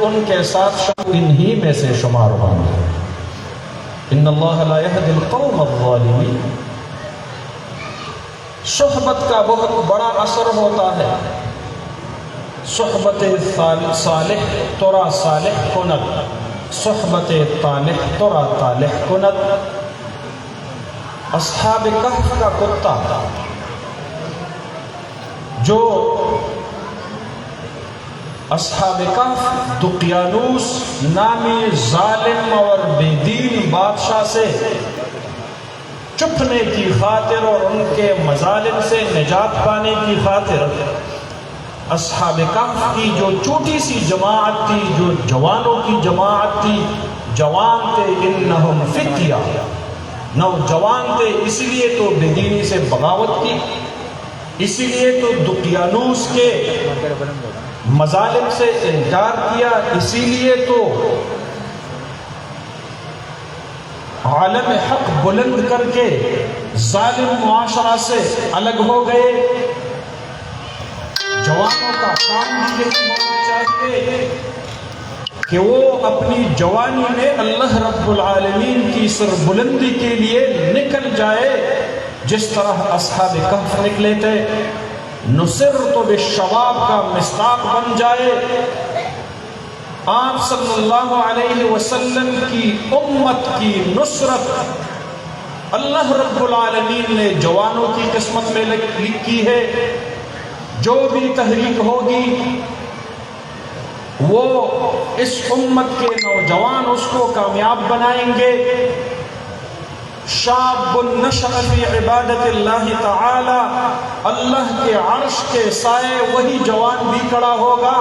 ان کے ساتھ انہی میں سے شمار ہوں گے۔ ان اللہ لا یہدی القوم الظالمین۔ صحبت کا بہت بڑا اثر ہوتا ہے۔ صحبت صالح ترا صالح کند، صحبت طالح ترا طالح کند۔ اصحاب کہف کا کتا جو اصحاب کہف دقیانوس نامی ظالم اور بے دین بادشاہ سے چھپنے کی خاطر اور ان کے مظالم سے نجات پانے کی خاطر اصحاب کہف کی جو چھوٹی سی جماعت تھی، جو جوانوں کی جماعت تھی، جوان تھے انہم فتیہ، نوجوان تھے، اسی لیے تو بے دینی سے بغاوت کی، اسی لیے تو دقیانوس کے مظالم سے انکار کیا، اسی لیے تو عالم حق بلند کر کے ظالم معاشرہ سے الگ ہو گئے۔ جوانوں کا کام بھی یہی ہونا چاہیے کہ وہ اپنی جوانی میں اللہ رب العالمین کی سربلندی کے لیے نکل جائے، جس طرح اصحاب کہف نکلے تھے۔ نصرت بالشباب کا مصداق بن جائے۔ آپ صلی اللہ علیہ وسلم کی امت کی نصرت اللہ رب العالمین نے جوانوں کی قسمت میں لکھی ہے۔ جو بھی تحریک ہوگی وہ اس امت کے نوجوان اس کو کامیاب بنائیں گے۔ شاب نشأ فی عبادت اللہ تعالی، اللہ کے عرش کے سائے وہی جوان بھی کھڑا ہوگا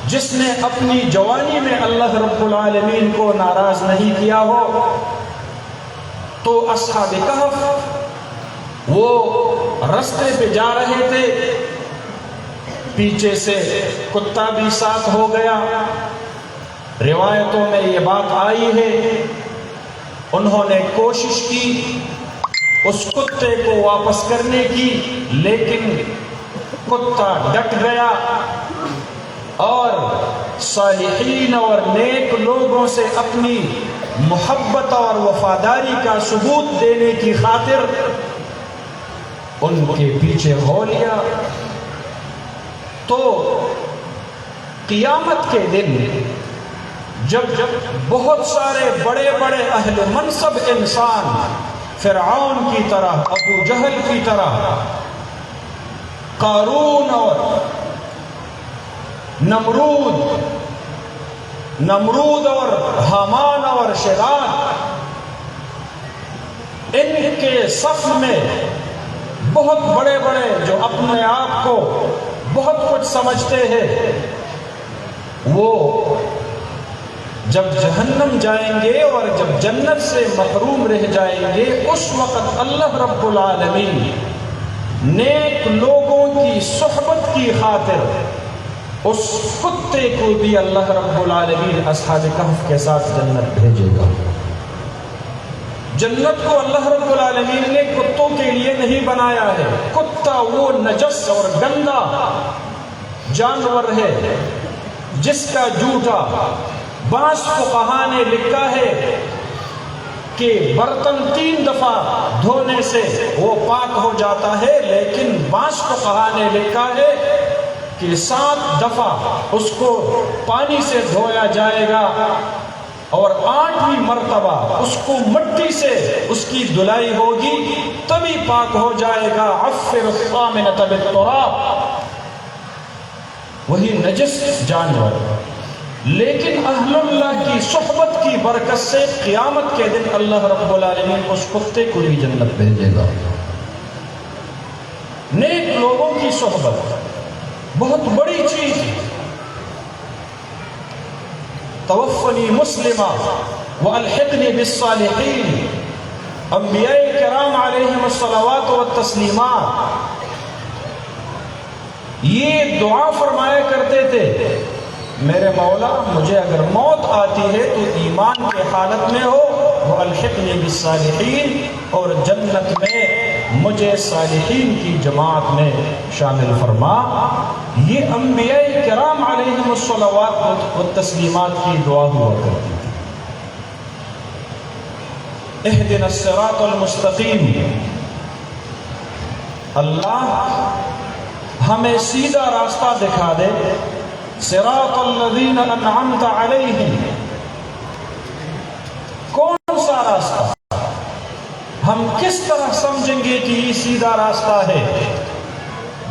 جس نے اپنی جوانی میں اللہ رب العالمین کو ناراض نہیں کیا ہو۔ تو اصحاب کہف وہ رستے پہ جا رہے تھے، پیچھے سے کتا بھی ساتھ ہو گیا۔ روایتوں میں یہ بات آئی ہے، انہوں نے کوشش کی اس کتے کو واپس کرنے کی، لیکن کتا ڈٹ گیا اور صالحین اور نیک لوگوں سے اپنی محبت اور وفاداری کا ثبوت دینے کی خاطر ان کے پیچھے ہو لیا۔ تو قیامت کے دن جب بہت سارے بڑے بڑے اہل منصب انسان فرعون کی طرح، ابو جہل کی طرح، قارون اور نمرود اور حامان اور شداد، ان کے صف میں بہت بڑے بڑے جو اپنے آپ کو بہت کچھ سمجھتے ہیں، وہ جب جہنم جائیں گے اور جب جنت سے محروم رہ جائیں گے، اس وقت اللہ رب العالمین نیک لوگوں کی صحبت کی خاطر اس کتے کو بھی اللہ رب العالمین اصحاب کہف کے ساتھ جنت بھیجے گا۔ جنت کو اللہ رب العالمین نے کتوں کے لیے نہیں بنایا ہے۔ کتا وہ نجس اور گندا جانور ہے جس کا جوتا، بعض فقہا نے لکھا ہے کہ برتن 3 دفعہ دھونے سے وہ پاک ہو جاتا ہے، لیکن بعض فقہا نے لکھا ہے کہ 7 دفعہ اس کو پانی سے دھویا جائے گا اور 8ویں مرتبہ اس کو مٹی سے اس کی دھلائی ہوگی، تبھی پاک ہو جائے گا۔ عفر الطامنة بالتراب، وہی نجس جانور۔ لیکن اہل اللہ کی صحبت کی برکت سے قیامت کے دن اللہ رب العالمین اس کتے کو بھی جنت بھیجے گا۔ نیک لوگوں کی صحبت بہت بڑی چیز ہے۔ توفنی مسلمہ والحقنی بالصالحین، انبیاء کرام علیہم الصلوات والتسلیمات یہ دعا فرمایا کرتے تھے، میرے مولا مجھے اگر موت آتی ہے تو ایمان کے حالت میں ہو، والحقنی بالصالحین، اور جنت میں مجھے صالحین کی جماعت میں شامل فرما. یہ انبیاء کرام علیہم الصلوات و تسلیمات کی دعا ہوا کرتی تھی. اہدنا الصراط المستقیم، اللہ ہمیں سیدھا راستہ دکھا دے. صراط الذین انعمت علیہم، کون سا راستہ؟ ہم کس طرح سمجھیں گے کہ یہ سیدھا راستہ ہے؟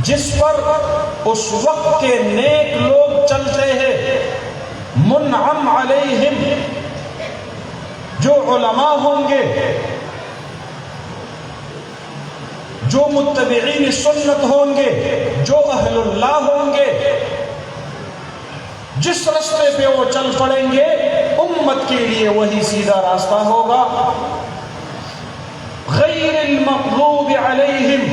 جس پر اس وقت کے نیک لوگ چلتے ہیں. منعم علیہم، جو علماء ہوں گے، جو متبعین سنت ہوں گے، جو اہل اللہ ہوں گے، جس راستے پہ وہ چل پڑیں گے امت کے لیے وہی سیدھا راستہ ہوگا. غیر المغضوب علیہم،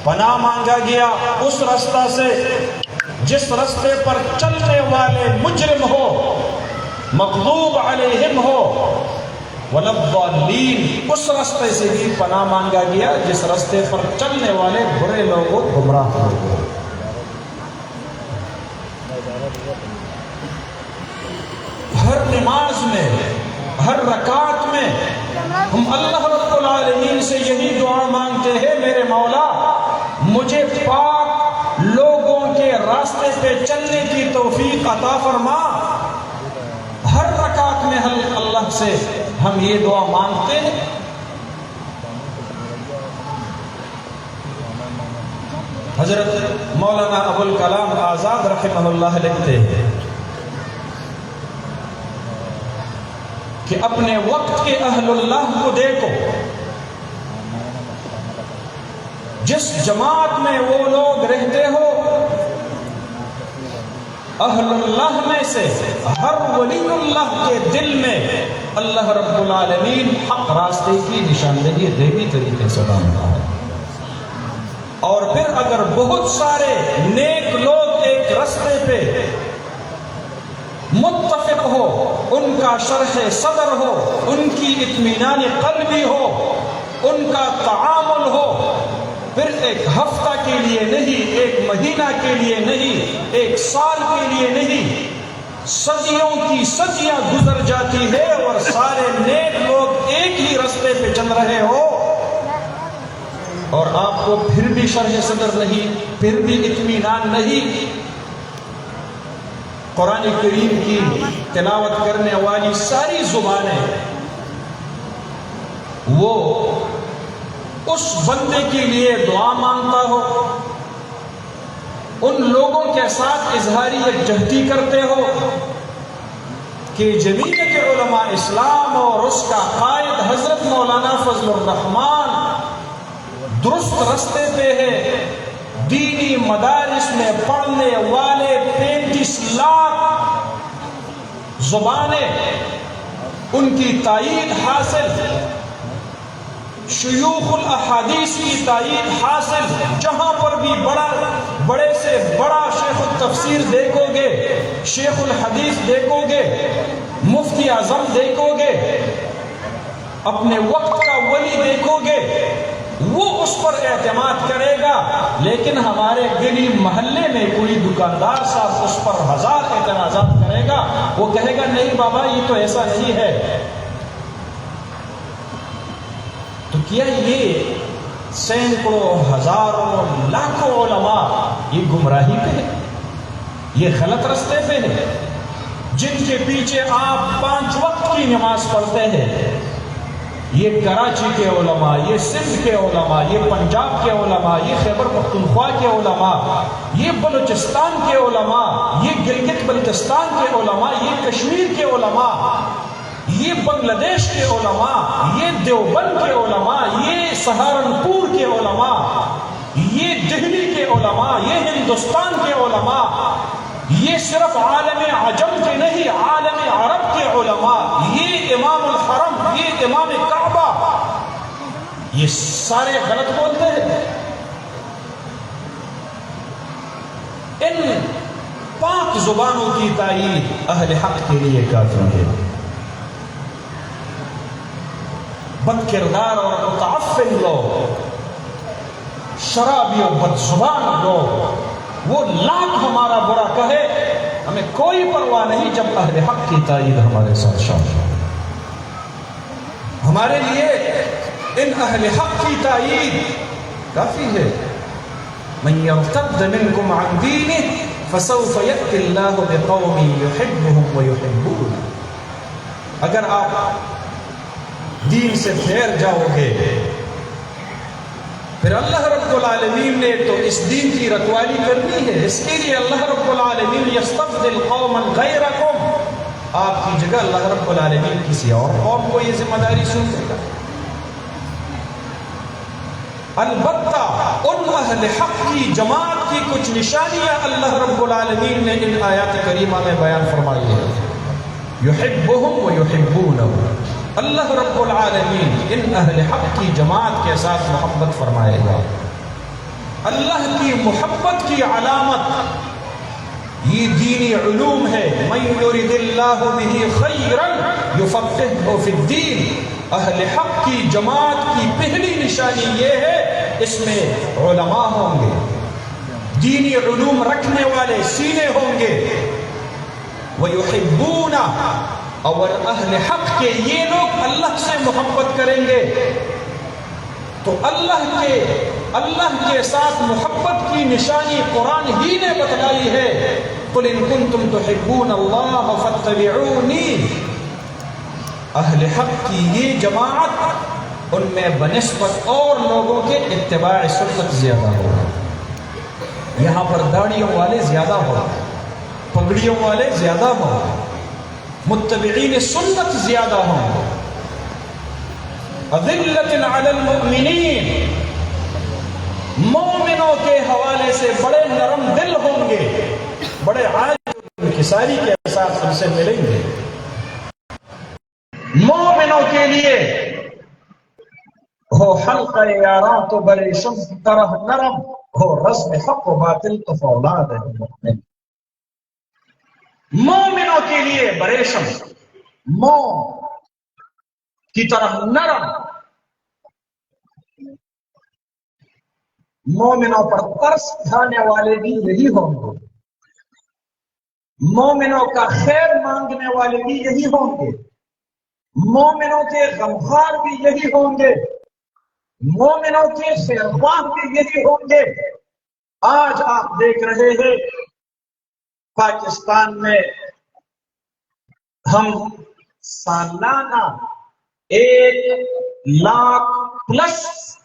پناہ مانگا گیا اس راستہ سے جس راستے پر چلنے والے مجرم ہو، مغضوب علیہم ہو. ولا الضالین، اس راستے سے بھی پناہ مانگا گیا جس راستے پر چلنے والے برے لوگ ہو، گمراہ لوگ ہو. ہر نماز میں، ہر رکعت میں ہم اللہ رب العالمین سے یہی دعا مانگتے ہیں، میرے مولا مجھے پاک لوگوں کے راستے پہ چلنے کی توفیق عطا فرما. ہر رکعت میں اللہ سے ہم یہ دعا مانگتے ہیں. حضرت مولانا ابوالکلام آزاد رحمہ اللہ لکھتے ہیں کہ اپنے وقت کے اہل اللہ کو دیکھو، جس جماعت میں وہ لوگ رہتے ہو، اہل اللہ میں سے ہر ولی اللہ کے دل میں اللہ رب العالمین حق راستے کی نشاندہی دینی طریقے سے ڈالتا ہے. اور پھر اگر بہت سارے نیک لوگ ایک راستے پہ متفق ہو، ان کا شرح صدر ہو، ان کی اطمینان قلبی ہو، ان کا تعامل ہو، پھر ایک ہفتہ کے لیے نہیں، ایک مہینہ کے لیے نہیں، ایک سال کے لیے نہیں، صدیوں کی صدیاں گزر جاتی ہے اور سارے نیک لوگ ایک ہی راستے پہ چل رہے ہو اور آپ کو پھر بھی شرح صدر نہیں، پھر بھی اطمینان نہیں. قرآن کریم کی تلاوت کرنے والی ساری زبانیں وہ اس بندے کے لیے دعا مانگتا ہو، ان لوگوں کے ساتھ اظہاری یکجہتی کرتے ہو کہ جمعیت علماء اسلام اور اس کا قائد حضرت مولانا فضل الرحمان درست راستے پہ ہے. دینی مدارس میں پڑھنے والے 35 لاکھ زبانیں ان کی تائید حاصل، شیوخ الاحادیث کی تائید حاصل. جہاں پر بھی بڑے سے بڑا شیخ التفسیر دیکھو گے، شیخ الحدیث دیکھو گے، مفتی اعظم دیکھو گے، اپنے وقت کا ولی دیکھو گے، وہ اس پر اعتماد کرے گا. لیکن ہمارے گلی محلے میں کوئی دکاندار صاحب اس پر 1000 اعتراضات کرے گا، وہ کہے گا نہیں بابا یہ تو ایسا نہیں ہے. تو کیا یہ سینکڑوں، ہزاروں، لاکھوں علماء یہ گمراہی پہ ہے، یہ غلط راستے پہ ہے، جن کے پیچھے آپ 5 وقت کی نماز پڑھتے ہیں؟ یہ کراچی کے علماء، یہ سندھ کے علماء، یہ پنجاب کے علماء، یہ خیبر پختونخوا کے علماء، یہ بلوچستان کے علماء، یہ گلگت بلتستان کے علماء، یہ کشمیر کے علماء، یہ بنگلہ دیش کے علماء، یہ دیوبند کے علماء، یہ سہارنپور کے علماء، یہ دہلی کے علماء، یہ ہندوستان کے علماء، یہ صرف عالم عجم کے نہیں، عالم عرب کے علماء، یہ امام الحرم، یہ امام کعبہ، یہ سارے غلط بولتے ہیں. ان پاک زبانوں کی تائید اہل حق کے لیے کافی ہے. بد کردار اور متعفن لوگ، شرابی اور بد زبان لوگ، وہ لاکھ ہمارا برا کہے ہمیں کوئی پرواہ نہیں جب اہل حق کی تائید ہمارے ساتھ شامل ہو۔ ہمارے لیے ان اہل حق کی تائید کافی ہے۔ من یرتد منکم عن دینہ فسوف یأتی اللہ بقوم یحبهم ویحبونه۔ اگر آپ دین سے پھیر جاؤ گے پھر اللہ رب العالمین نے تو اس دین کی رکھوالی کرنی ہے، اس کے لیے اللہ رب العالمین یستبدل قوما غیرکم، آپ کی جگہ اللہ رب العالمین کسی اور قوم کو یہ ذمہ داری سونپے گا۔ البتہ ان اہل حق کی جماعت کی کچھ نشانیاں اللہ رب العالمین نے ان آیات کریمہ میں بیان فرمائی ہے۔ یحبهم ویحبونه، اللہ رب العالمین ان اہل حق کی جماعت کے ساتھ محبت فرمائے گا۔ اللہ کی محبت کی علامت یہ دینی علوم ہے، من یرد اللہ بہ خیرا یفقہہ فی الدین۔ اہل حق کی جماعت کی پہلی نشانی یہ ہے اس میں علماء ہوں گے، دینی علوم رکھنے والے سینے ہوں گے۔ وَيُحِبُّونَ، اور اہل حق کے یہ لوگ اللہ سے محبت کریں گے تو اللہ کے ساتھ محبت کی نشانی قرآن ہی نے بتلائی ہے۔ قُلْ إِن كُنتُمْ تُحِبُّونَ اللَّهَ فَاتَّبِعُونِي۔ اہل حق کی یہ جماعت ان میں بنسبت اور لوگوں کے اتباع سنت زیادہ ہوگا۔ یہاں پر داڑھیوں والے زیادہ ہوں، پگڑیوں والے زیادہ ہوں، متبعین سنت زیادہ ہوں۔ اذلۃ علی المؤمنین، مومنوں کے حوالے سے بڑے نرم دل ہوں گے، بڑے عاجز و انکساری کے ساتھ ان سے ملیں گے۔ مومنوں کے لیے ہو حلقہ یاراں تو بڑے شمس کی طرح نرم، ہو رسم حق و باطل تو فولاد ہے مومن۔ مومنوں کے لیے بریشم، موم کی طرح نرم، مومنوں پر ترس کھانے والے بھی یہی ہوں گے، مومنوں کا خیر مانگنے والے بھی یہی ہوں گے، مومنوں کے غمخوار بھی یہی ہوں گے، مومنوں کے خیرخواہ بھی یہی ہوں گے۔ آج آپ دیکھ رہے ہیں پاکستان میں ہم سالانہ 1,00,000+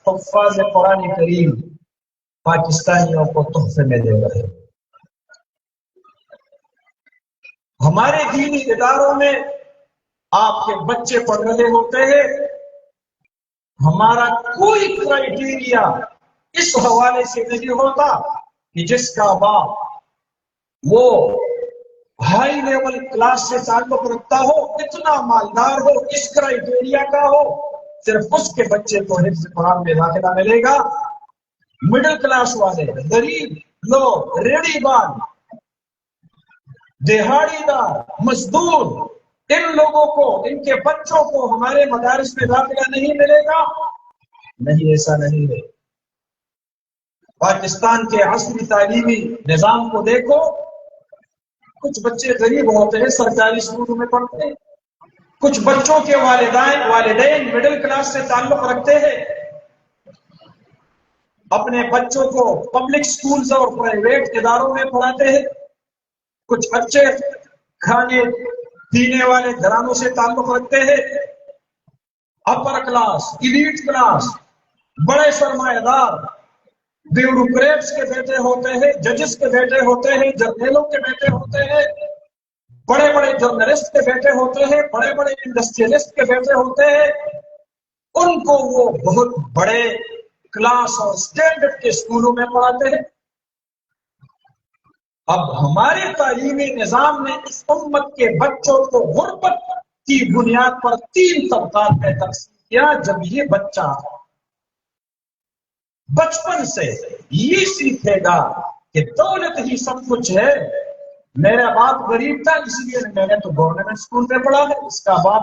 حفاظ قرآن کریم پاکستانیوں کو تحفے میں دے رہے ہیں۔ ہمارے دینی اداروں میں آپ کے بچے پڑھ رہے ہوتے ہیں، ہمارا کوئی کرائیٹیریا اس حوالے سے نہیں ہوتا کہ جس کا باپ وہ ہائی لیول کلاس سے تعلق رکھتا ہو، اتنا مالدار ہو، اس کرائیٹیریا کا ہو، صرف اس کے بچے کو حفظ قرآن میں داخلہ ملے گا۔ مڈل کلاس والے، غریب لوگ، ریڑھی بان، دیہاڑی دار، مزدور، ان لوگوں کو، ان کے بچوں کو ہمارے مدارس میں داخلہ نہیں ملے گا؟ نہیں، ایسا نہیں ہے۔ پاکستان کے عصری تعلیمی نظام کو دیکھو، کچھ بچے غریب ہوتے ہیں، سرکاری اسکولوں میں پڑھتے ہیں، کچھ بچوں کے والدین مڈل کلاس سے تعلق رکھتے ہیں، اپنے بچوں کو پبلک سکولز اور پرائیویٹ اداروں میں پڑھاتے ہیں، کچھ اچھے کھانے پینے والے گھرانوں سے تعلق رکھتے ہیں، اپر کلاس، ایلیٹ کلاس، بڑے سرمایہ دار، بیوروکریٹس کے بیٹے ہوتے ہیں، ججز کے بیٹے ہوتے ہیں، جرنیلوں کے بیٹے ہوتے ہیں، بڑے بڑے جرنلسٹ کے بیٹے ہوتے ہیں، بڑے بڑے انڈسٹریلسٹ کے بیٹے ہوتے ہیں، ان کو وہ بہت بڑے کلاس اور سٹینڈرڈ کے اسکولوں میں پڑھاتے ہیں۔ اب ہمارے تعلیمی نظام نے اس امت کے بچوں کو غربت کی بنیاد پر 3 طبقات میں تقسیم کیا۔ جب یہ بچہ بچپن سے یہ سیکھے گا کہ دولت ہی سب کچھ ہے، میرا باپ غریب تھا اس لیے میں نے تو گورنمنٹ اسکول میں پڑھا ہے، اس کا باپ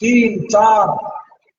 3, 4,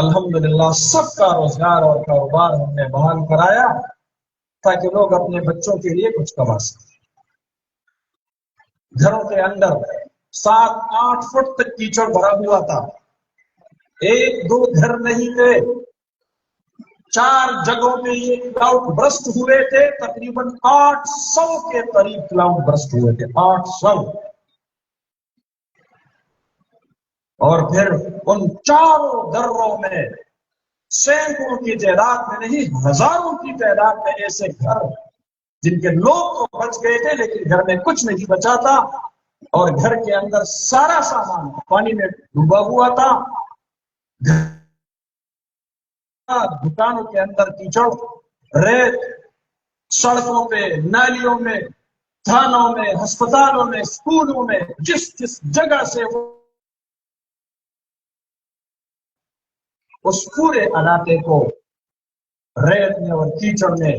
الحمدللہ سب کا روزگار اور کاروبار ہم نے بحال کرایا تاکہ لوگ اپنے بچوں کے لیے کچھ کما سکیں۔ گھروں کے اندر 7-8 فٹ تک کیچڑ بھرا ہوا تھا، 1-2 گھر نہیں تھے، 4 جگہوں پہ یہ کلاؤڈ برسٹ ہوئے تھے، تقریباً 800 کے قریب کلاؤڈ برسٹ ہوئے تھے، 800۔ اور پھر ان چاروں دروں میں سینکڑوں کی تعداد میں نہیں، ہزاروں کی تعداد میں ایسے گھر جن کے لوگ تو بچ گئے تھے لیکن گھر میں کچھ نہیں بچا تھا، اور گھر کے اندر سارا سامان پانی میں ڈوبا ہوا تھا، دکانوں کے اندر کیچڑ، ریت، سڑکوں پہ، نالیوں میں، تھانوں میں، ہسپتالوں میں، اسکولوں میں، جس جگہ سے وہ اس پورے علاقے کو ریت میں اور کیچڑ میں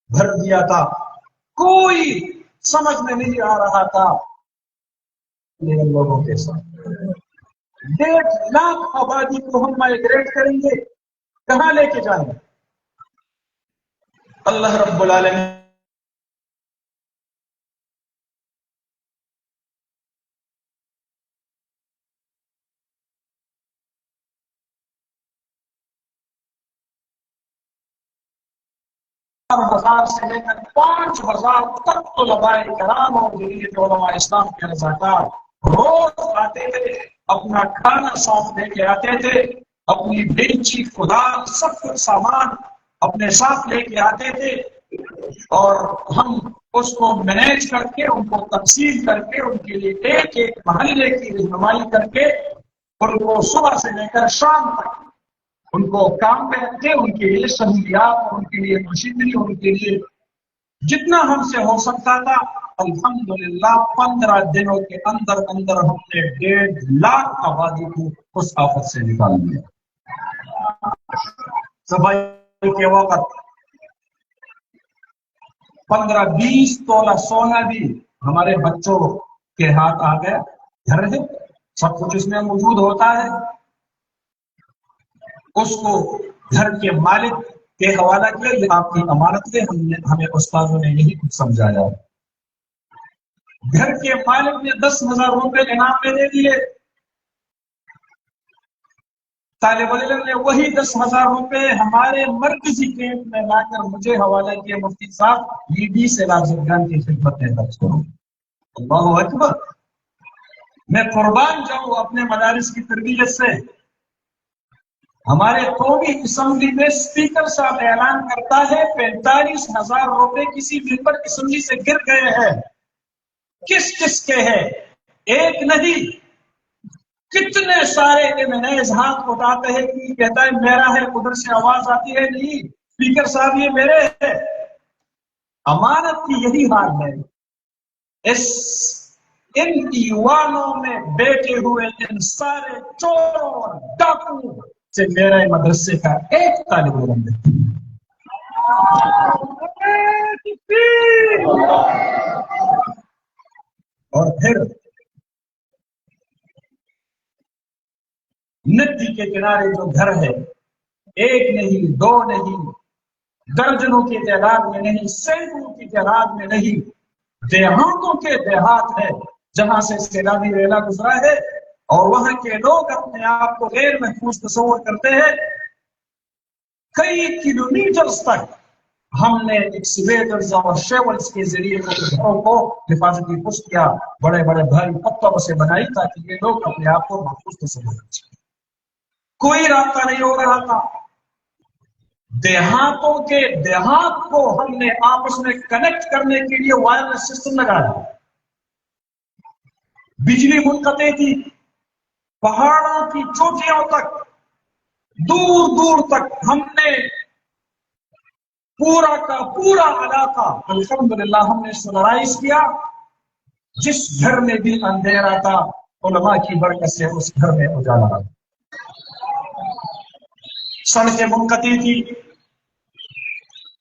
بھر دیا تھا۔ کوئی سمجھ میں نہیں آ رہا تھا ان لوگوں کے ساتھ 1.5 لاکھ آبادی کو ہم مائیگریٹ کریں گے، کہاں لے کے جائیں گے؟ اللہ رب العالمین ہزار سے لے کر 5,000 تک طلباء کرام اور جدید علماء اسلام کے رضاکار روز آتے تھے، اپنا کھانا ساتھ لے کے آتے تھے، اپنی بینچی، کدال، سب کچھ سامان اپنے ساتھ لے کے آتے تھے، اور ہم اس کو مینیج کر کے، ان کو تقسیم کر کے، ان کے لیے ایک ایک محلے کی رہنمائی کر کے ان کو صبح سے لے کر شام تک ان کو کام پہ رکھتے، ان کے لیے سہولیات، ان کے لیے مشینری، ان کے لیے جتنا ہم سے ہو سکتا تھا۔ الحمدللہ 15 دنوں کے اندر اندر ہم نے 1.5 لاکھ آبادی کو اس آفت سے نکال دیا۔ صفائی کے وقت 15-20 تولہ سونا بھی ہمارے بچوں کے ہاتھ آ گیا۔ گھر ہے، سب کچھ اس میں موجود ہوتا ہے، اس کو گھر کے مالک کے حوالہ کیا، یہ آپ کی امانت ہے، ہمیں استادوں نے یہی کچھ سمجھایا۔ گھر کے مالک نے 10,000 روپے انعام میں دے دیے، طالب علم نے وہی 10,000 روپے ہمارے مرکزی کیمپ میں لا کر مجھے حوالہ کیا، مفتی صاحب یہ 20 علاج کی خدمت میں خرچ کروں۔ اللہ اکبر، میں قربان جاؤں اپنے مدارس کی تربیت سے۔ ہمارے قومی اسمبلی میں اسپیکر صاحب اعلان کرتا ہے 45,000 روپے کسی ممبر اسمبلی سے گر گئے ہیں۔ کس کس کے ہیں؟ ایک نہیں، کتنے سارے MNAs ہاتھ اٹھاتے ہیں کہ کہتا ہے میرا ہے، ادھر سے آواز آتی ہے نہیں اسپیکر صاحب یہ میرے ہے۔ امانت کی یہی حال ہے۔ ان ایوانوں میں بیٹھے ہوئے ان سارے چوروں اور ڈاکوؤں سے میرے مدرسے کا ایک طالب علم ہے۔ اور پھر ندی کے کنارے جو گھر ہے، ایک نہیں، 2 نہیں، درجنوں کی تعداد میں نہیں، سینکڑوں کی تعداد میں نہیں، دیہاتوں کے دیہات ہے جہاں سے سیلابی ریلا گزرا ہے، اور وہاں کے لوگ اپنے آپ کو غیر محفوظ تصور کرتے ہیں۔ کئی کلومیٹرز تک ہم نے ایکسکیویٹرز اور شیولز کے ذریعے گھروں کو حفاظتی پشت کیا، بڑے بڑے بھاری پتھروں سے بنائی تاکہ یہ لوگ اپنے آپ کو محفوظ تصور کر سکیں۔ کوئی رابطہ نہیں ہو رہا تھا۔ دیہاتوں کے دیہات کو ہم نے آپس میں کنیکٹ کرنے کے لیے وائرلیس سسٹم لگایا، بجلی منقطع تھی، پہاڑوں کی چوٹیوں تک، دور دور تک ہم نے پورا کا پورا علاقہ الحمدللہ ہم نے سولرائز کیا۔ جس گھر میں بھی اندھیرا تھا علماء کی برکت سے اس گھر میں اجالا آیا۔ سڑکیں منقطع تھی،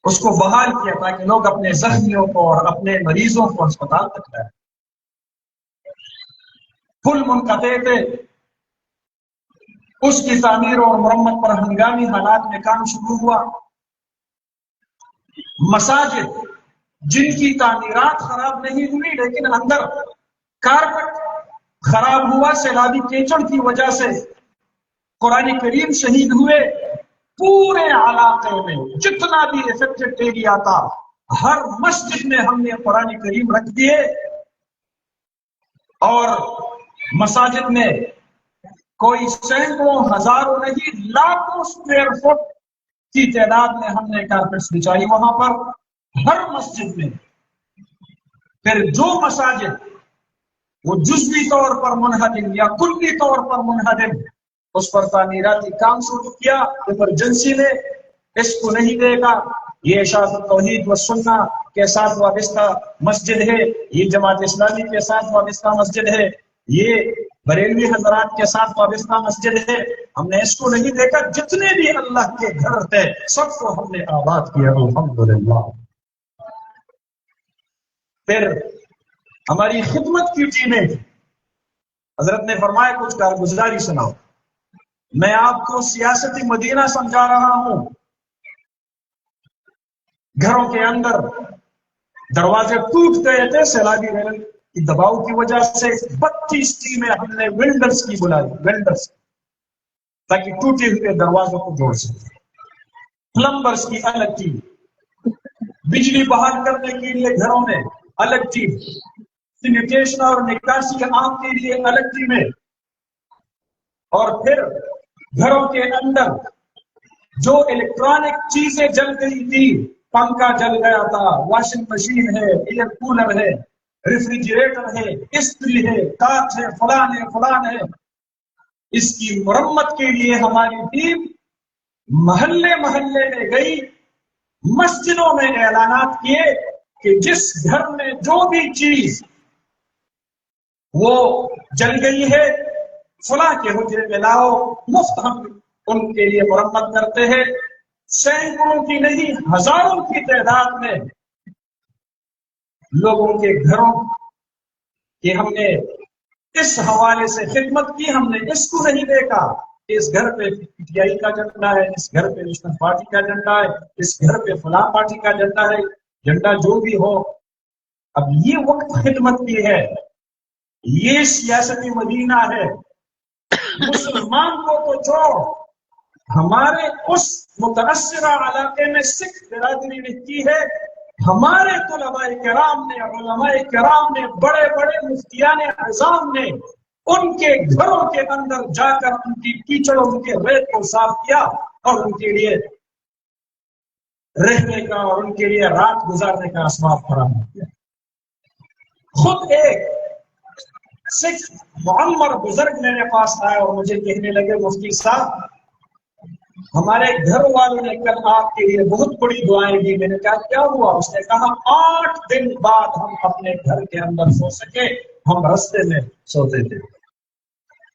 اس کو بحال کیا تاکہ لوگ اپنے زخمیوں کو اور اپنے مریضوں کو اسپتال تک لائیں۔ پل منقطع تھے، اس کی تعمیر اور مرمت پر ہنگامی حالات میں کام شروع ہوا۔ مساجد جن کی تعمیرات خراب نہیں ہوئی لیکن اندر کارپٹ خراب ہوا سیلابی کیچڑ کی وجہ سے، قرآن کریم شہید ہوئے، پورے علاقے میں جتنا بھی افیکٹڈ ایریا تھا ہر مسجد میں ہم نے قرآن کریم رکھ دیے، اور مساجد میں کوئی سینکڑوں ہزاروں نہیں لاکھوں اسکوائر فٹ کی تعداد میں ہم نے کارپیٹس بچائی وہاں پر ہر مسجد میں۔ پھر جو مساجد وہ جزوی طور پر منہدم یا کلی طور پر منہدم، اس پر تعمیراتی کام شروع کیا۔ ایمرجنسی میں اس کو نہیں دے گا، یہ اشاعت التوحید و سنہ کے ساتھ وابستہ مسجد ہے، یہ جماعت اسلامی کے ساتھ وابستہ مسجد ہے، یہ بریلوی حضرات کے ساتھ وابستہ مسجد ہے، ہم نے اس کو نہیں دیکھا۔ جتنے بھی اللہ کے گھر تھے سب کو ہم نے آباد کیا، الحمدللہ۔ پھر ہماری خدمت کی ٹیمیں، حضرت نے فرمایا کچھ کارگزاری سناؤ۔ میں آپ کو سیاستی مدینہ سمجھا رہا ہوں۔ گھروں کے اندر دروازے ٹوٹ گئے تھے سیلابی ریل کی دباؤ کی وجہ سے، 32 ٹیمیں ہم نے ویلڈرز کی بلائی، ویلڈرز، تاکہ ٹوٹے ہوئے دروازوں کو جوڑ سکیں۔ پلمبرز کی الگ ٹیم، بجلی بحال کرنے کے لیے گھروں میں الگ ٹیم، سینیٹیشن اور نکاسی عام کے لیے الگ ٹیمیں، اور پھر گھروں کے اندر جو الیکٹرانک چیزیں جل گئی تھی، پنکھا جل گیا تھا، واشنگ مشین ہے، ایئر کولر ہے، ریفریجریٹر ہے، استری ہے، کاچ ہے، فلان ہے، اس کی مرمت کے لیے ہماری ٹیم محلے محلے میں گئی، مسجدوں میں اعلانات کیے کہ جس گھر میں جو بھی چیز وہ جل گئی ہے فلاں کے حجرے میں لاؤ، مفت ہم ان کے لیے مرمت کرتے ہیں۔ سینکڑوں کی نہیں ہزاروں کی تعداد میں لوگوں کے گھروں کی ہم نے اس حوالے سے خدمت کی۔ ہم نے اس کو نہیں دیکھا کہ اس گھر پہ پی ٹی آئی کا جھنڈا ہے، اس گھر پہ نیشنل پارٹی کا جھنڈا ہے، اس گھر پہ فلاں پارٹی کا جھنڈا ہے، جھنڈا جو بھی ہو۔ اب یہ وقت خدمت کی ہے، یہ سیاسی مدینہ ہے۔ مسلمان کو تو چھوڑو، ہمارے اس متاثرہ علاقے میں سکھ برادری رہتی ہے، ہمارے طلباء کرام نے، علماء کرام نے، بڑے بڑے مفتیان اعظام نے ان کے گھروں کے اندر جا کر ان کی کیچڑ، ان کے ریت کو صاف کیا اور ان کے لیے رہنے کا اور ان کے لیے رات گزارنے کا اسباب فراہم کیا۔ خود ایک سکھ معمر بزرگ میرے پاس آئے اور مجھے کہنے لگے، مفتی صاحب ہمارے گھر والوں نے کل آپ کے لیے بہت بڑی دعائیں دی۔ میں نے کہا کیا ہوا؟ اس نے کہا 8 دن بعد ہم اپنے گھر کے اندر سو سکے، ہم رستے میں سوتے تھے،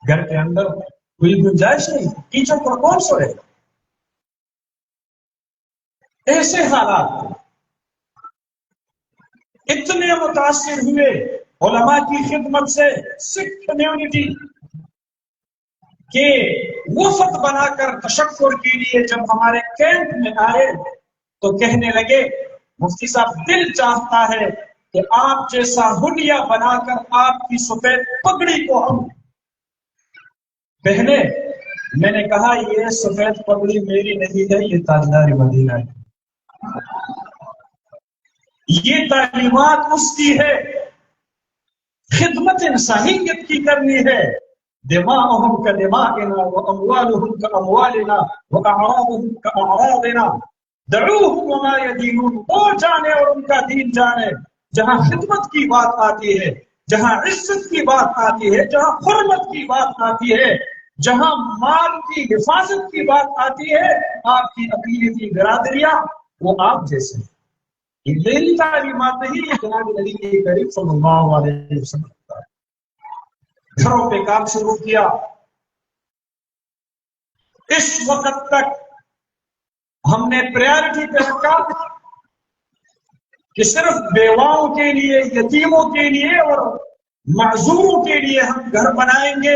گھر کے اندر کوئی گنجائش نہیں، کیچڑ پر کون سوئے؟ ایسے حالات اتنے متاثر ہوئے علماء کی خدمت سے سکھ کمیونٹی کہ وفد بنا کر تشکر کے لیے جب ہمارے کیمپ میں آئے تو کہنے لگے، مفتی صاحب دل چاہتا ہے کہ آپ جیسا ہنیا بنا کر آپ کی سفید پگڑی کو ہم پہنے۔ میں نے کہا یہ سفید پگڑی میری نہیں ہے، یہ تاجدار مدینہ ہے، یہ تعلیمات اس کی ہے، خدمت انسانیت کی کرنی ہے۔ دماؤہم کا دماغنا واموالہم کا اموالنا واعراضہم کا اعراضنا دعوہم وما یدینون، وہ جانے اور ان کا دین جانے۔ جہاں خدمت کی بات آتی ہے، جہاں عزت کی بات آتی ہے، جہاں حرمت کی بات آتی ہے، جہاں مال کی حفاظت کی بات آتی ہے، آپ کی اقلیتی برادریاں وہ آپ جیسے ہیں۔ یہ میری تعلیمات نہیں، یہ جناب نبی کریم صلی اللہ علیہ وسلم کا ہے۔ گھروں پہ کام شروع کیا۔ اس وقت تک ہم نے پریارٹی پہ رکھا کہ صرف بیواؤں کے لیے، یتیموں کے لیے اور معذوروں کے لیے ہم گھر بنائیں گے،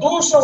200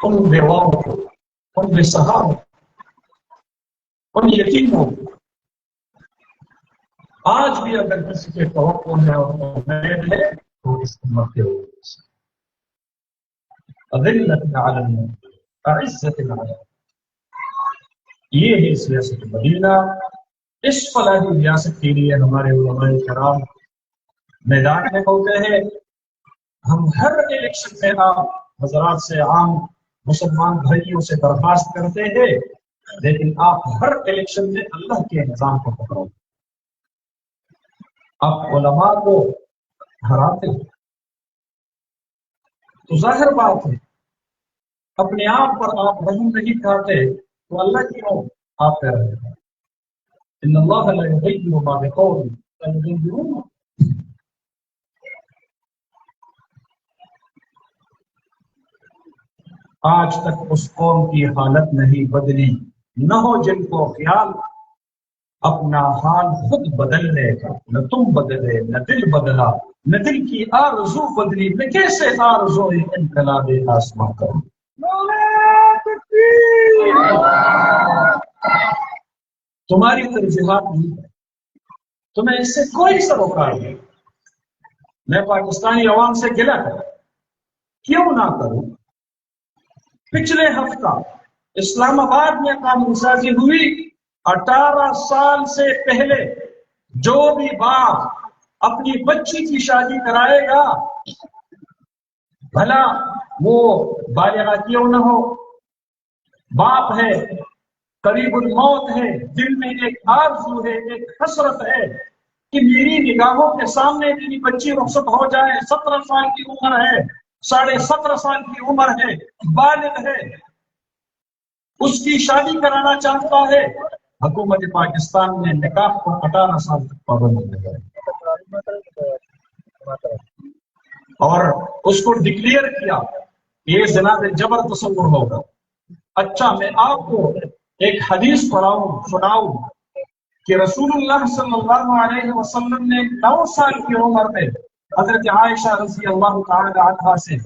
ان بیواؤں کو، ان بے سہاروں، ان یتیموں کو۔ آج بھی اگر کسی کے توقع ہے اور امید ہے تو اس امت کے اذلت علی عزت علی، یہ ہے سیاست مدینہ۔ اس فلاحی ریاست کے لیے ہمارے علماء کرام میدان میں ہوتے ہیں۔ ہم ہر الیکشن میں آپ حضرات سے، عام مسلمان بھائیوں سے درخواست کرتے ہیں، لیکن آپ ہر الیکشن میں اللہ کے نظام کو پکڑو، آپ علماء کو ہراتے ہیں تو ظاہر بات ہے اپنے آپ پر آپ رحم نہیں کھاتے تو اللہ کی ہو آپ کہہ رہے ہیں ان اللہ لا یغیر ما بقوم حتى یغیروا ما۔ آج تک اس قوم کی حالت نہیں بدلی، نہ ہو جن کو خیال اپنا حال خود بدلنے کا، نہ تم بدلے نہ دل بدلا، نہ دل کی آرزو بدلی، میں کیسے آرزو انقلاب آسماں کروں۔ تمہاری ترجیحات نہیں ہے، تمہیں اس سے کوئی سروکار نہیں۔ میں پاکستانی عوام سے گلہ کروں، کیوں نہ کروں؟ پچھلے ہفتہ اسلام آباد میں قانون سازی ہوئی، 18 سال سے پہلے جو بھی باپ اپنی بچی کی شادی کرائے گا، بھلا وہ بالغہ کیوں نہ ہو، باپ ہے، قریب الموت ہے، دل میں ایک آرزو ہے، ایک حسرت ہے کہ میری نگاہوں کے سامنے میری بچی رخصت ہو جائے، 17 سال کی عمر ہے، 17.5 سال کی عمر ہے، بالغ ہے، اس کی شادی کرانا چاہتا ہے۔ حکومت پاکستان نے نکاح کو 18 سال تک پابند لگایا اور اس کو ڈکلیئر کیا یہ زنا جبر تصور ہوگا۔ اچھا، میں آپ کو ایک حدیث سناؤں کہ رسول اللہ صلی اللہ علیہ وسلم نے 9 سال کی عمر میں حضرت عائشہ رضی اللہ تعالی عنہا سے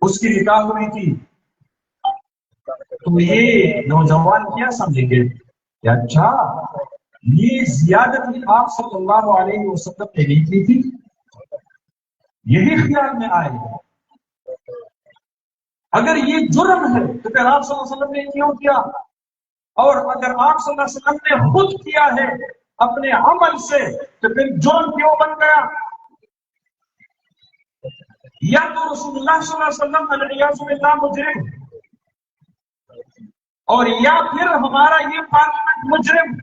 اس کی نکاح ہوئی تھی۔ تو یہ نوجوان کیا سمجھیں گے کہ اچھا یہ زیادت آپ صلی اللہ علیہ وسلم نے نہیں کی تھی، یہی خیال میں آئے گا۔ اگر یہ جرم ہے تو پھر آپ صلی اللہ علیہ وسلم نے کیوں کیا؟ اور اگر آپ صلی اللہ علیہ وسلم نے خود کیا ہے اپنے عمل سے تو پھر جرم کیوں بن گیا؟ یا تو رسول اللہ صلی اللہ علیہ وسلم علیہ مجرم، اور یا پھر ہمارا یہ پارلیمنٹ مجرم۔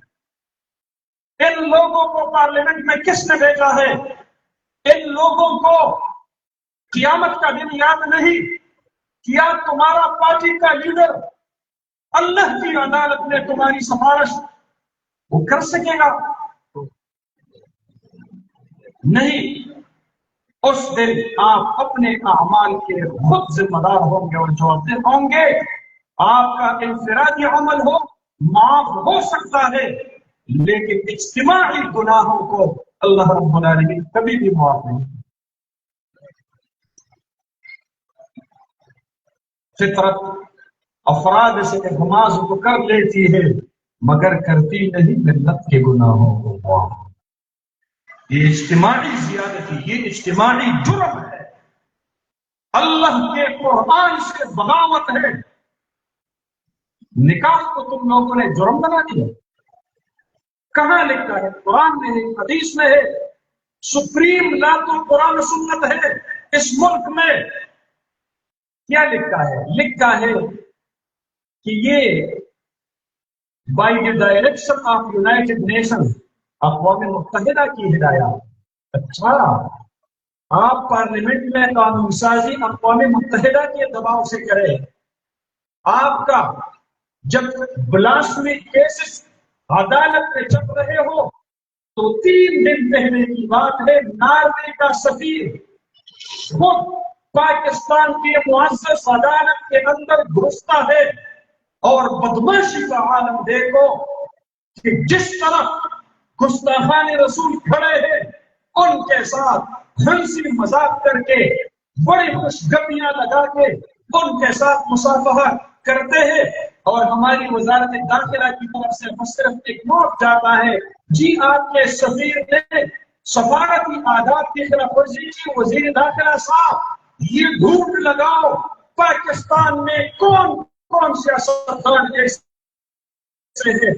ان لوگوں کو پارلیمنٹ میں کس نے بھیجا ہے؟ ان لوگوں کو قیامت کا دن یاد نہیں؟ کیا تمہارا پارٹی کا لیڈر اللہ کی عدالت میں تمہاری سفارش وہ کر سکے گا؟ نہیں۔ اس دن آپ اپنے اعمال کے خود ذمہ دار ہوں گے اور جوابدہ ہوں گے۔ آپ کا انفرادی عمل ہو معاف ہو سکتا ہے، لیکن اجتماعی گناہوں کو اللہ رب العالمین کبھی بھی معاف نہیں۔ فطرت افراد سے اغماض کو کر لیتی ہے مگر کرتی نہیں ملت کے گناہوں کو معاف۔ یہ اجتماعی زیادتی، یہ اجتماعی جرم ہے، اللہ کے قرآن سے بغاوت ہے۔ نکاح کو تم لوگوں نے جرم بنا دیا۔ کہاں لکھا ہے؟ قرآن میں ہے، حدیث میں ہے، سپریم لا تو قرآن سنت ہے اس ملک میں۔ کیا لکھا ہے؟ لکھا ہے کہ یہ by the direction of United nation, اقوام متحدہ کی ہدایات۔ اچھا، آپ پارلیمنٹ میں قانون سازی اقوام متحدہ کے دباؤ سے کریں۔ آپ کا جب بلاسفیمی کیسز عدالت میں چل رہے ہو تو 3 دن پہلے کی بات ہے، ناروے کا سفیر خود پاکستان کی معزز عدالت کے اندر گھستا ہے، اور بدماشی کا عالم دیکھو کہ جس طرح گستاخان رسول کھڑے ہیں ان کے ساتھ ہنسی مذاق کر کے بڑی خوشگپیاں لگا کے ان کے ساتھ مصافحہ کرتے ہیں، اور ہماری وزارت داخلہ کی طرف سے صرف ایک نوٹ جاتا ہے، جی آپ کے سفیر نے سفارتی آداب کی خلاف ورزی کی، وزیر داخلہ صاحب یہ ڈھونڈ لگاؤ پاکستان میں کون کون سیاستدان ایسے ہیں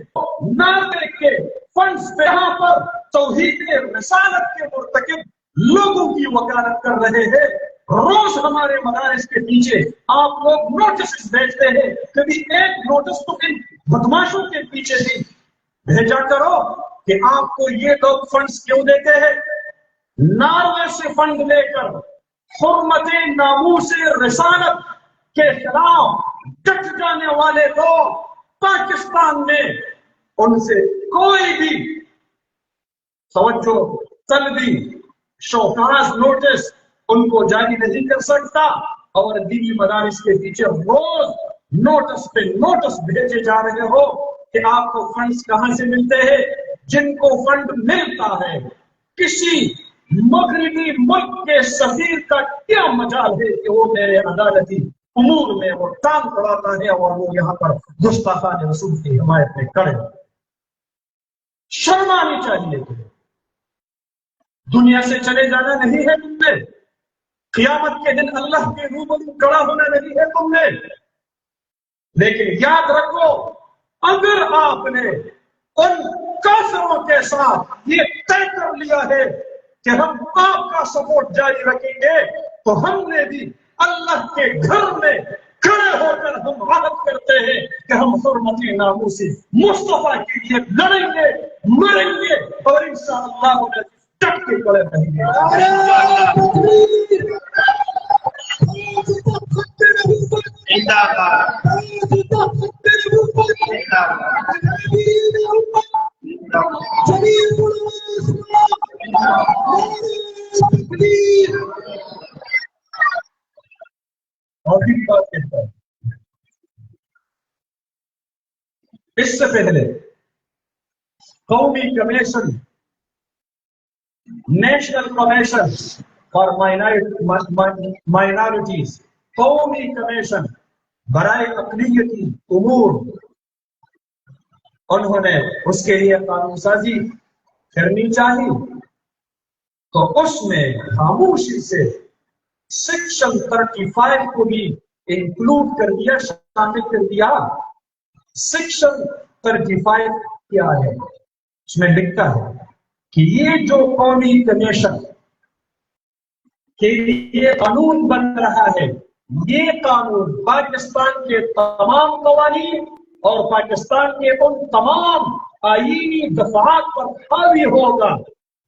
ناگرک کے فنڈز پہ یہاں پر توحید رسالت کے مرتکب لوگوں کی وکالت کر رہے ہیں۔ روز ہمارے مدارس کے پیچھے آپ لوگ نوٹس بھیجتے ہیں، کبھی ایک نوٹس تو ان بدماشوں کے پیچھے بھی بھیجا کرو کہ آپ کو یہ لوگ فنڈز کیوں دیتے ہیں۔ ناروے سے فنڈ لے کر حرمت ناموس رسالت کے خلاف ڈٹ جانے والے لوگ پاکستان میں، ان سے کوئی بھی توجہ طلبی شوکاز نوٹس ان کو جاری نہیں کر سکتا، اور دینی مدارس کے پیچھے روز نوٹس پہ نوٹس بھیجے جا رہے ہو کہ آپ کو فنڈز کہاں سے ملتے ہیں۔ جن کو فنڈ ملتا ہے کسی مغربی ملک کے سفیر کا کیا مجال ہے کہ وہ میرے عدالتی امور میں وہ ٹانگ اڑاتا ہے اور وہ یہاں پر گستاخان رسول کی حمایت میں کھڑے۔ شرم آنی چاہیے تمہیں، دنیا سے چلے جانا نہیں ہے تم نے، قیامت کے دن اللہ کے روبرو کھڑا ہونا نہیں ہے تم نے، لیکن یاد رکھو اگر آپ نے ان کافروں کے ساتھ یہ طے کر لیا ہے کہ ہم آپ کا سپورٹ جاری رکھیں گے، تو ہم نے بھی اللہ کے گھر میں کھڑے ہو کر ہم عہد کرتے ہیں کہ ہم حرمت ناموس مصطفیٰ کے لیے لڑیں گے، مریں گے، اور انشاءاللہ ڈٹ کے کھڑے رہیں گے۔ اور بھی بات کہتا ہے، اس سے پہلے قومی commission, national commission for minorities, قومی کمیشن برائے اقلیتی امور، انہوں نے اس کے لیے قانون سازی کرنی چاہی، تو اس میں خاموشی سے سیکشن 35 کو بھی انکلوڈ کر دیا، شامل کر دیا۔ سیکشن 35 کیا ہے؟ اس میں لکھتا ہے کہ یہ جو قومی کمیشن کے لیے قانون بن رہا ہے، یہ قانون پاکستان کے تمام قوانین اور پاکستان کے ان تمام آئینی دفعات پر حاوی ہوگا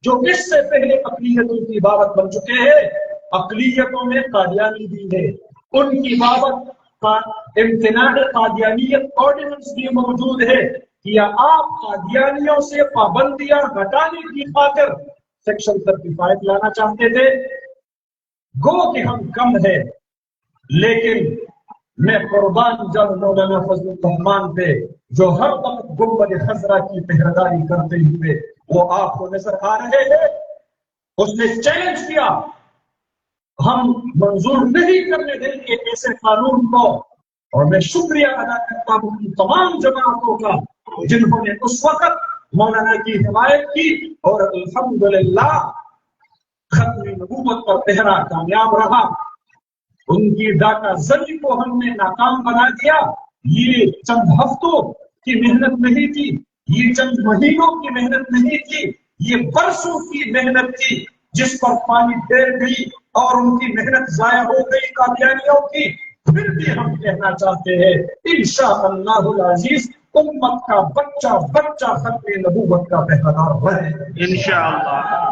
جو اس سے پہلے اقلیتوں کی بابت بن چکے ہیں۔ اقلیتوں میں قادیانی بھی ہے، ان کی بابت امتناع قادیانیت آرڈیننس بھی موجود ہے، یا آپ قادیانیوں سے پابندیاں ہٹانے کی خاطر سیکشن 35 لانا چاہتے تھے۔ گو کہ ہم کم ہے، لیکن میں قربان جاؤں مولانا فضل الرحمان پہ جو ہر وقت گنبد خضرا کی پہرےداری کرتے ہوئے وہ آپ کو نظر آ رہے ہیں۔ اس نے چیلنج کیا، ہم منظور نہیں کرنے دیں گے ایسے قانون کو، اور میں شکریہ ادا کرتا ہوں ان تمام جماعتوں کا جنہوں نے اس وقت مولانا کی حمایت کی، اور الحمدللہ ختم نبوت پر پہرا کامیاب رہا۔ ان کی ڈاکہ زنی کو ہم نے ناکام بنا دیا۔ یہ چند ہفتوں کی محنت نہیں تھی، یہ چند مہینوں کی محنت نہیں تھی، یہ برسوں کی محنت تھی جس پر پانی پھیر گئی اور ان کی محنت ضائع ہو گئی قادیانیوں کی۔ پھر بھی ہم کہنا چاہتے ہیں انشاءاللہ العزیز امت کا بچہ بچہ ختم نبوت کا پہرادار رہے انشاءاللہ۔